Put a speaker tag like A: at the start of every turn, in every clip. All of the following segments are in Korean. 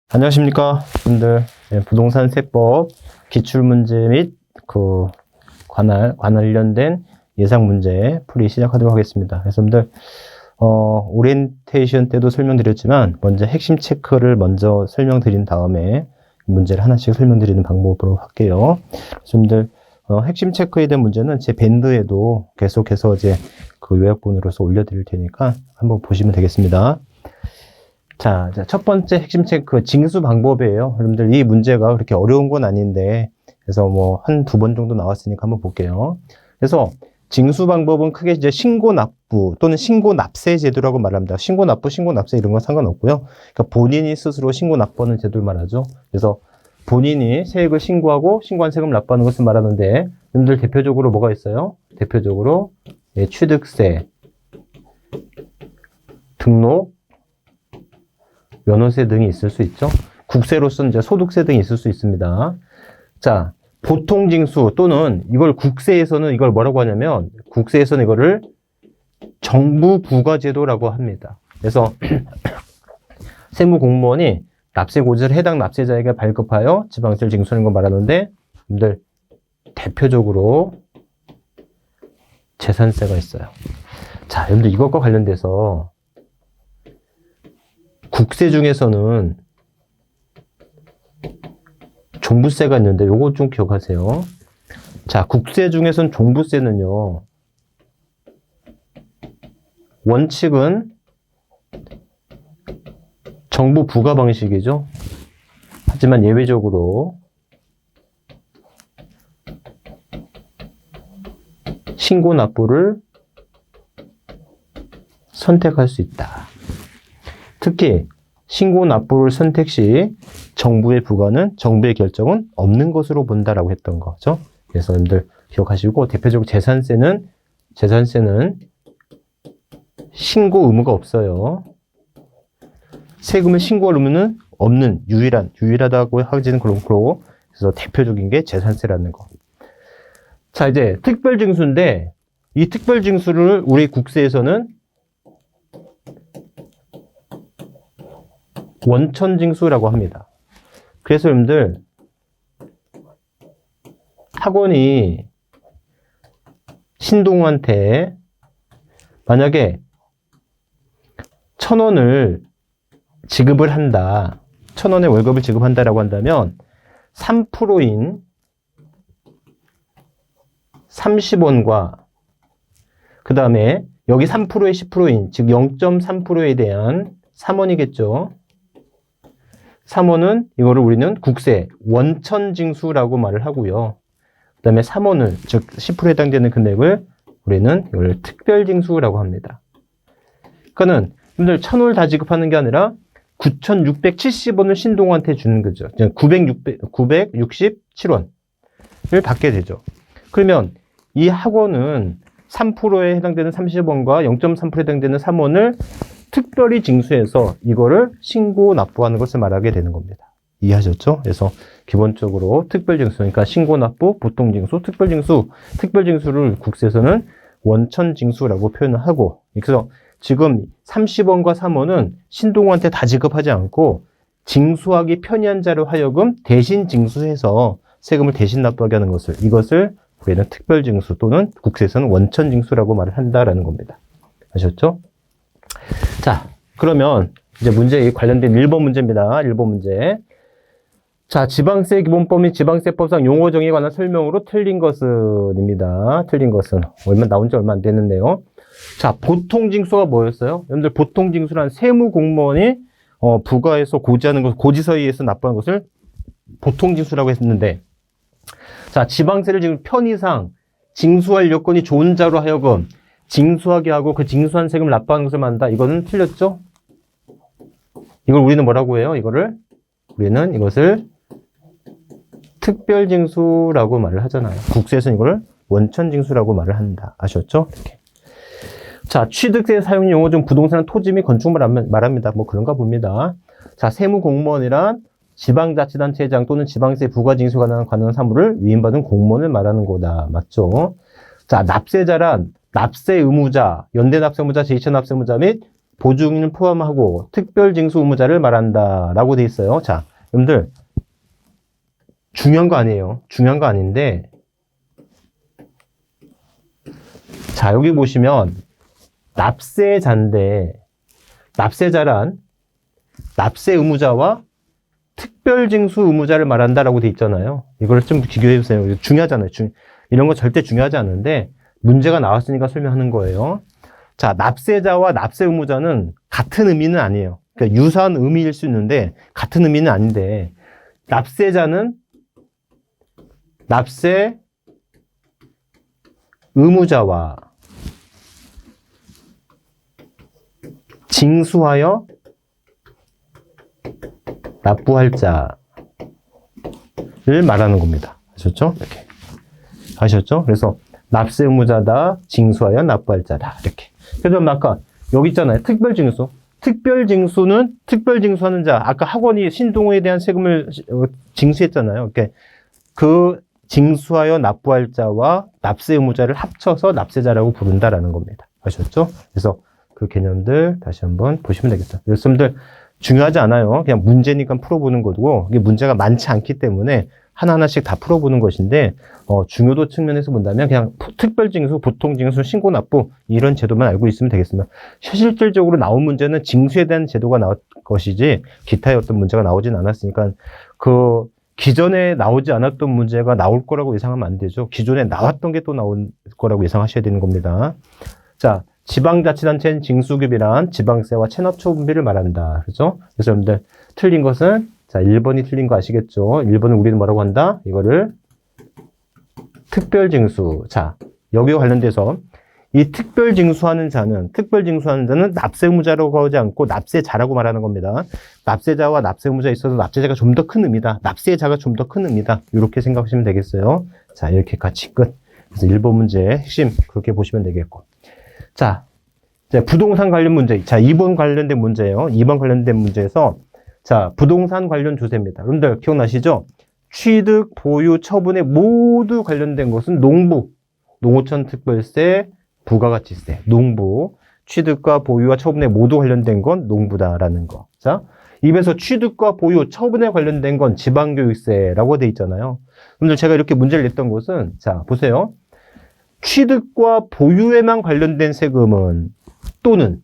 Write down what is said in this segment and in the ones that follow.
A: 안녕하십니까, 분들. 네, 부동산 세법 기출문제 및 관련된 예상 문제 풀이 시작하도록 하겠습니다. 그래서 여러분들, 오리엔테이션 때도 설명드렸지만, 먼저 핵심 체크를 먼저 설명드린 다음에 문제를 하나씩 설명드리는 방법으로 할게요. 그래서 여러분들, 핵심 체크에 대한 문제는 제 밴드에도 계속해서 이제 그 요약본으로서 올려드릴 테니까 한번 보시면 되겠습니다. 자, 첫 번째 핵심 체크, 징수 방법이에요. 여러분들, 이 문제가 그렇게 어려운 건 아닌데, 그래서 뭐, 두 번 정도 나왔으니까 한번 볼게요. 그래서, 징수 방법은 크게 이제 신고 납부 또는 신고 납세 제도라고 말합니다. 신고 납부, 신고 납세 이런 건 상관없고요. 그러니까 본인이 스스로 신고 납부하는 제도를 말하죠. 그래서, 본인이 세액을 신고하고 신고한 세금을 납부하는 것을 말하는데, 여러분들 대표적으로 뭐가 있어요? 대표적으로, 취득세, 등록, 면허세 등이 있을 수 있죠. 국세로서는 이제 소득세 등이 있을 수 있습니다. 자, 보통징수 또는 이걸 국세에서는 이걸 뭐라고 하냐면 국세에서는 이거를 정부 부과제도라고 합니다. 그래서 세무 공무원이 납세 고지를 해당 납세자에게 발급하여 지방세를 징수하는 걸 말하는데, 여러분들 대표적으로 재산세가 있어요. 자, 여러분들 이것과 관련돼서 국세 중에서는 종부세가 있는데 요거 좀 기억하세요. 자, 국세 중에서는 종부세는요, 원칙은 정부 부과 방식이죠. 하지만 예외적으로 신고 납부를 선택할 수 있다. 특히 신고 납부를 선택 시 정부의 부과는 정부의 결정은 없는 것으로 본다라고 했던 거죠. 그래서 여러분들 기억하시고, 대표적으로 재산세는 신고 의무가 없어요. 세금을 신고할 의무는 없는 유일하다고 하기는 그렇고, 그래서 대표적인 게 재산세라는 거. 자, 이제 특별징수인데 이 특별징수를 우리 국세에서는 원천징수라고 합니다. 그래서 여러분들 학원이 신동우한테 만약에 1,000원을 지급을 한다, 1,000원의 월급을 지급한다라고 한다면 3%인 30원과 그 다음에 여기 3%의 10%인 즉 0.3%에 대한 3원이겠죠. 3원은 이거를 우리는 국세 원천징수라고 말을 하고요. 그 다음에 3원을 즉 10%에 해당되는 금액을 우리는 이걸 특별징수라고 합니다. 그러니까는 여러분들 1,000원을 다 지급하는 게 아니라 9,670원을 신동호한테 주는 거죠. 967원을 받게 되죠. 그러면 이 학원은 3%에 해당되는 30원과 0.3%에 해당되는 3원을 특별히 징수해서 이거를 신고 납부하는 것을 말하게 되는 겁니다. 이해하셨죠? 그래서 기본적으로 특별징수, 그러니까 신고 납부, 보통징수, 특별징수를 국세에서는 원천징수라고 표현을 하고, 그래서 지금 30원과 3원은 신동호한테 다 지급하지 않고 징수하기 편의한 자로 하여금 대신 징수해서 세금을 대신 납부하게 하는 이것을 우리는 특별징수 또는 국세에서는 원천징수라고 말을 한다라는 겁니다. 아셨죠? 자, 그러면 이제 문제에 관련된 1번 문제입니다. 1번 문제. 자, 지방세 기본법 및 지방세법상 용어 정의에 관한 설명으로 틀린 것은입니다. 틀린 것은 나온 지 얼마 안 됐는데요. 자, 보통징수가 뭐였어요? 여러분들 보통징수란 세무공무원이 부과해서 고지하는 것, 고지서에 의해서 납부하는 것을 보통징수라고 했는데, 자, 지방세를 지금 편의상 징수할 여건이 좋은 자로 하여금 징수하게 하고 그 징수한 세금을 납부하는 것을 말한다. 이거는 틀렸죠? 이걸 우리는 뭐라고 해요? 우리는 이것을 특별징수라고 말을 하잖아요. 국세에서는 이걸 원천징수라고 말을 한다. 아셨죠? 이렇게. 자, 취득세 사용 용어 중 부동산, 토지 및 건축물 말합니다. 뭐 그런가 봅니다. 자, 세무공무원이란 지방자치단체장 또는 지방세 부과징수가 관한 사무를 위임받은 공무원을 말하는 거다. 맞죠? 자, 납세자란 납세 의무자, 연대납세의무자, 제2차 납세의무자 및 보증인을 포함하고 특별징수 의무자를 말한다 라고 돼 있어요. 자, 여러분들 중요한 거 아니에요. 중요한 거 아닌데, 자, 여기 보시면 납세자인데, 납세자란 납세 의무자와 특별징수 의무자를 말한다라고 돼 있잖아요. 이걸 좀 비교해 보세요. 이거 중요하잖아요. 이런 거 절대 중요하지 않은데 문제가 나왔으니까 설명하는 거예요. 자, 납세자와 납세 의무자는 같은 의미는 아니에요. 그러니까 유사한 의미일 수 있는데 같은 의미는 아닌데, 납세자는 납세 의무자와 징수하여 납부할 자를 말하는 겁니다. 아셨죠? 이렇게. 아셨죠? 그래서 납세 의무자다, 징수하여 납부할 자다. 이렇게. 그래서 아까 여기 있잖아요. 특별징수. 특별징수하는 자. 아까 학원이 신동호에 대한 세금을 징수했잖아요. 이렇게. 그 징수하여 납부할 자와 납세 의무자를 합쳐서 납세자라고 부른다라는 겁니다. 아셨죠? 그래서 그 개념들 다시 한번 보시면 되겠죠. 여러분들 중요하지 않아요. 그냥 문제니까 풀어보는 거고, 이게 문제가 많지 않기 때문에 하나하나씩 다 풀어보는 것인데, 중요도 측면에서 본다면 그냥 특별징수, 보통징수, 신고납부 이런 제도만 알고 있으면 되겠습니다. 실질적으로 나온 문제는 징수에 대한 제도가 나올 것이지 기타의 어떤 문제가 나오진 않았으니까, 그 기존에 나오지 않았던 문제가 나올 거라고 예상하면 안 되죠. 기존에 나왔던 게 또 나올 거라고 예상하셔야 되는 겁니다. 자, 지방자치단체는 징수급이란 지방세와 체납처분비를 말한다. 그죠? 그래서 여러분들 틀린 것은, 자, 1번이 틀린 거 아시겠죠? 1번은 우리는 뭐라고 한다? 이거를 특별징수. 자, 여기와 관련돼서 이 특별징수하는 자는 납세의무자라고 하지 않고 납세자라고 말하는 겁니다. 납세자와 납세의무자에 있어서 납세자가 좀 더 큰 의미다. 납세자가 좀 더 큰 의미다. 이렇게 생각하시면 되겠어요. 자, 이렇게 같이 끝. 그래서 1번 문제 핵심 그렇게 보시면 되겠고. 자, 이제 부동산 관련 문제. 자, 2번 관련된 문제예요. 2번 관련된 문제에서, 자, 부동산 관련 조세입니다. 여러분들 기억나시죠? 취득, 보유, 처분에 모두 관련된 것은 농부, 농어촌 특별세, 부가가치세, 농부. 취득과 보유와 처분에 모두 관련된 건 농부다라는 거. 자, 입에서 취득과 보유, 처분에 관련된 건 지방교육세라고 돼 있잖아요. 여러분들 제가 이렇게 문제를 냈던 것은, 자, 보세요. 취득과 보유에만 관련된 세금은 또는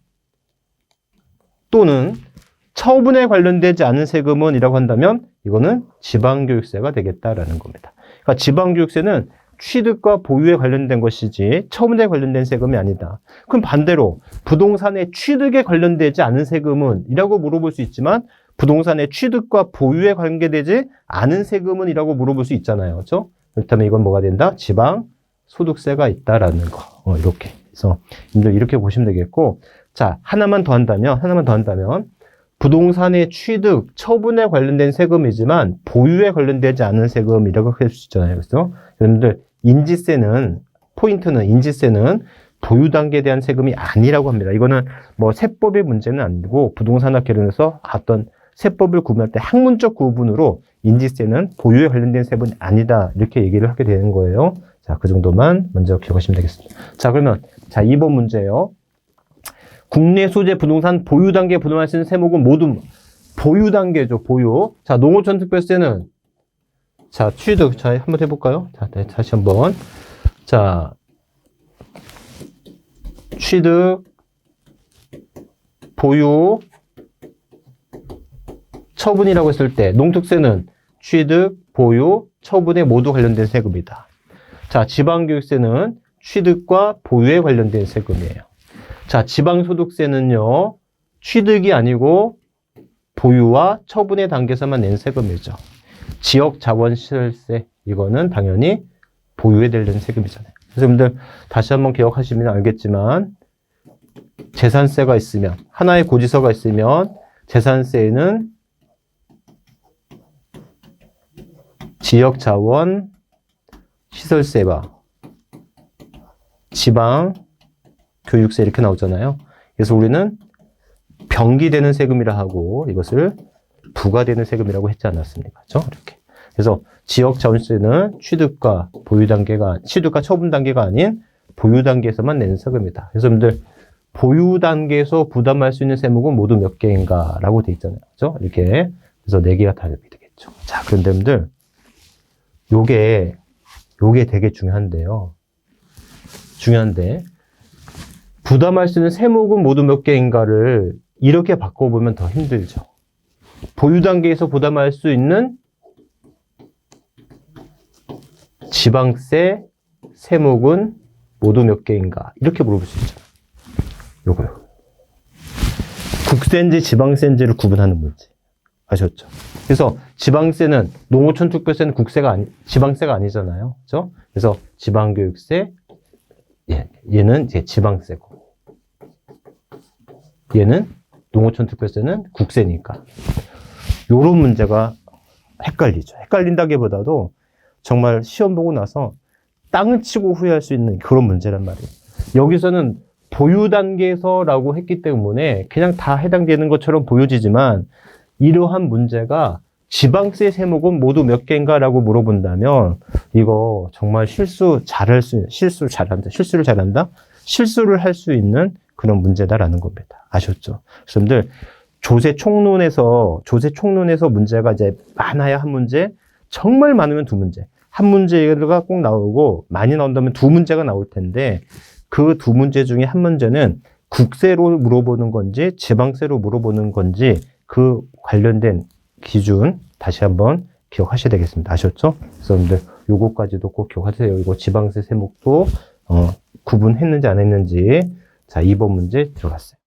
A: 처분에 관련되지 않은 세금은 이라고 한다면 이거는 지방교육세가 되겠다라는 겁니다. 그러니까 지방교육세는 취득과 보유에 관련된 것이지 처분에 관련된 세금이 아니다. 그럼 반대로 부동산의 취득에 관련되지 않은 세금은 이라고 물어볼 수 있지만 부동산의 취득과 보유에 관계되지 않은 세금은 이라고 물어볼 수 있잖아요. 그렇죠? 그렇다면 이건 뭐가 된다? 지방 소득세가 있다라는 거. 이렇게. 그래서 이렇게 보시면 되겠고, 자, 하나만 더 한다면 부동산의 취득, 처분에 관련된 세금이지만 보유에 관련되지 않은 세금이라고 할 수 있잖아요. 그래서 여러분들 인지세는 보유 단계에 대한 세금이 아니라고 합니다. 이거는 뭐 세법의 문제는 아니고 부동산학 개론에서 어떤 세법을 구분할 때 학문적 구분으로 인지세는 보유에 관련된 세금이 아니다. 이렇게 얘기를 하게 되는 거예요. 자, 그 정도만 먼저 기억하시면 되겠습니다. 자, 그러면, 자, 2번 문제예요. 국내 소재 부동산 보유 단계에 부담할 수 있는 세목은 모두 보유 단계죠, 보유. 자, 농어촌 특별세는, 자, 취득. 자, 한번 해볼까요? 자, 네, 다시 한번. 자, 취득, 보유, 처분이라고 했을 때, 농특세는 취득, 보유, 처분에 모두 관련된 세금이다. 자, 지방교육세는 취득과 보유에 관련된 세금이에요. 자, 지방소득세는요, 취득이 아니고 보유와 처분의 단계에서만 낸 세금이죠. 지역자원시설세, 이거는 당연히 보유에 대한 세금이잖아요. 그래서 여러분들 다시 한번 기억하시면 알겠지만, 재산세가 있으면, 하나의 고지서가 있으면, 재산세에는 지역자원 시설세와 지방 교육세 이렇게 나오잖아요. 그래서 우리는 병기되는 세금이라 하고 이것을 부과되는 세금이라고 했지 않았습니까? 그렇죠? 이렇게. 그래서 지역 자원세는 취득과 처분 단계가 아닌 보유 단계에서만 내는 세금이다. 그래서 여러분들 보유 단계에서 부담할 수 있는 세목은 모두 몇 개인가 라고 돼 있잖아요. 그죠? 이렇게. 그래서 4개가 답이 되겠죠. 자, 그런데 여러분들, 요게 되게 중요한데요. 중요한데, 부담할 수 있는 세목은 모두 몇 개인가를 이렇게 바꿔보면 더 힘들죠. 보유 단계에서 부담할 수 있는 지방세 세목은 모두 몇 개인가? 이렇게 물어볼 수 있죠. 요거요. 국세인지 지방세인지를 구분하는 문제. 아셨죠? 그래서 지방세는 농어촌 특별세는 지방세가 아니잖아요. 그죠? 그래서 지방교육세, 얘는 이제 지방세고. 얘는 농어촌 특별세는 국세니까. 요런 문제가 헷갈리죠. 헷갈린다기보다도 정말 시험 보고 나서 땅을 치고 후회할 수 있는 그런 문제란 말이에요. 여기서는 보유 단계에서라고 했기 때문에 그냥 다 해당되는 것처럼 보여지지만 이러한 문제가 지방세 세목은 모두 몇 개인가라고 물어본다면 이거 정말 실수를 잘한다? 실수를 할 수 있는 그런 문제다라는 겁니다. 아셨죠? 여러분들 조세 총론에서 문제가 이제 많아야 한 문제, 정말 많으면 2문제. 한 문제가 꼭 나오고 많이 나온다면 2문제가 나올 텐데 그 2문제 중에 한 문제는 국세로 물어보는 건지 지방세로 물어보는 건지 그 관련된 기준 다시 한번 기억하셔야 되겠습니다. 아셨죠? 그래서 여러분들 요거까지도 꼭 기억하세요. 이거 지방세 세목도 구분했는지 안 했는지. 자, 2번 문제 들어갔어요.